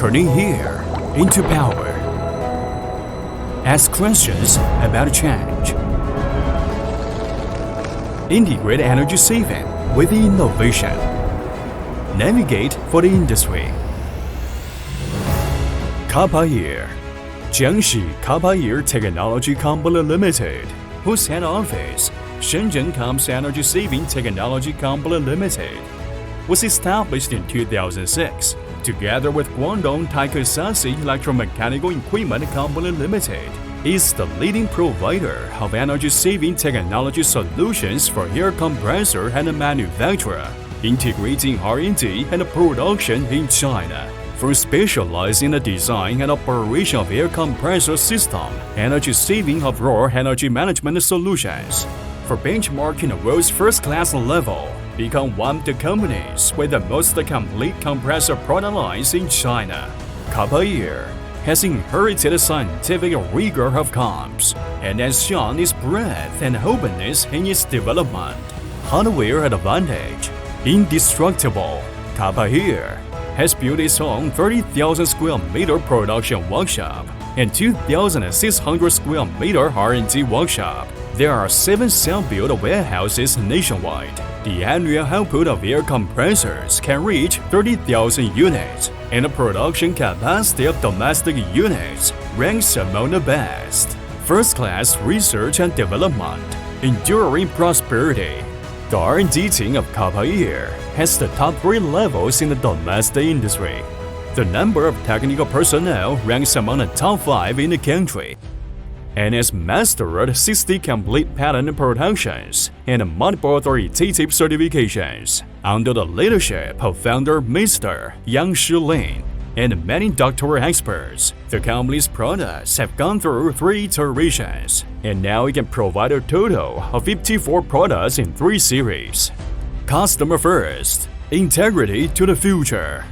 turning here into power. Ask questions about change. Integrate energy saving with innovation. Navigate for the industry. Kappa here. Jiangxi Kappa here Technology Company Limited, whose head office, Shenzhen Comp's Energy Saving Technology Company Limited, was established in 2006, together with Guangdong Taikasasi Electromechanical Equipment Company Limited, is the leading provider of energy-saving technology solutions for air compressor and manufacturer, integrating R&D and production in China. For specializing in the design and operation of air compressor system, energy saving of raw energy management solutions. For benchmarking the world's first-class level, become one of the companies with the most complete compressor product lines in China. Kappa here has inherited the scientific rigor of comps and has shown its breadth and openness in its development. Hardware advantage, indestructible. Kappa here has built its own 30,000 square meter production workshop and 2,600 square meter R&D workshop. There are 7 self-built warehouses nationwide. The annual output of air compressors can reach 30,000 units, and the production capacity of domestic units ranks among the best. First-class research and development, enduring prosperity. The R&D team of Kappa here has the top 3 levels in the domestic industry. The number of technical personnel ranks among the top 5 in the country, and has mastered 60 complete patent productions and multiple authoritative certifications under the leadership of founder Mr. Jiangxi and many doctoral experts. The company's products have gone through 3 iterations, and now it can provide a total of 54 products in 3 series. Customer first, integrity to the future.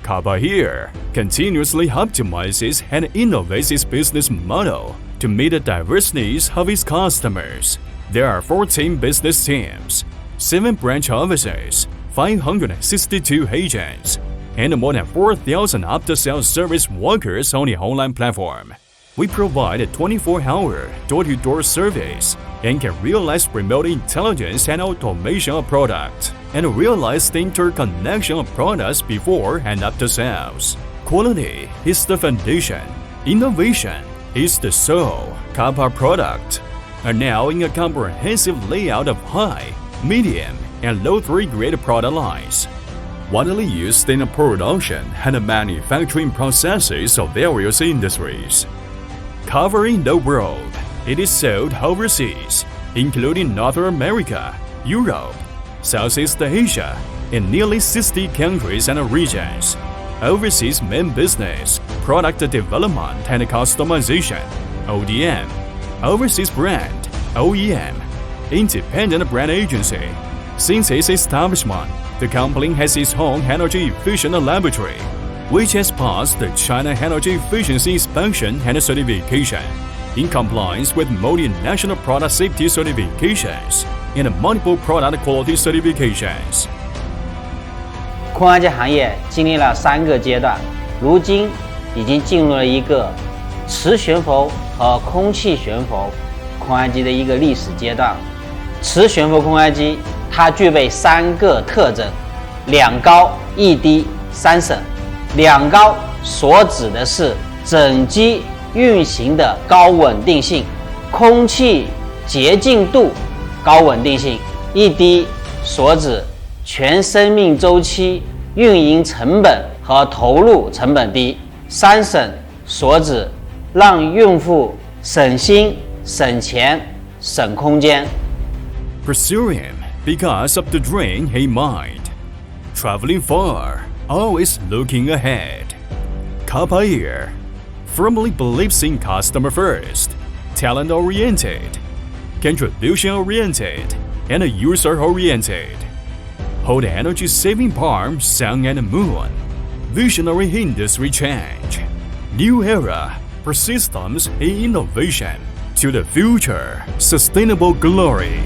Kappa here continuously optimizes and innovates its business model to meet the diverse needs of its customers. There are 14 business teams, 7 branch offices, 562 agents, and more than 4,000 after-sales service workers on the online platform. We provide a 24-hour door-to-door service and can realize remote intelligence and automation of products, and realize the interconnection of products before and after sales. Quality is the foundation. Innovation is the soul. Kappa product are now in a comprehensive layout of high, medium, and low 3-grade product lines, widely used in the production and manufacturing processes of various industries. Covering the world, it is sold overseas, including North America, Europe, Southeast Asia, and nearly 60 countries and regions. Overseas main business, product development and customization, ODM. Overseas brand, OEM. Independent brand agency. Since its establishment, the company has its own energy efficient laboratory, which has passed the China Energy Efficiency Inspection and Certification, in compliance with multinational product safety certifications and multiple product quality certifications. 空压机行业经历了3个阶段，如今已经进入了一个磁悬浮和空气悬浮空压机的一个历史阶段。磁悬浮空压机它具备3个特征：2高、1低、3省。2高所指的是整机运行的高稳定性、空气洁净度高稳定性；1低所指全生命周期运营成本和投入成本低；3省所指让用户省心、省钱、省空间。Pursuing because of the dream in mind. Traveling far, always looking ahead. Kappa here firmly believes in customer first, talent-oriented, contribution-oriented, and user-oriented. Hold energy-saving palm, sun and moon. Visionary industry change. New era for systems in innovation to the future sustainable glory.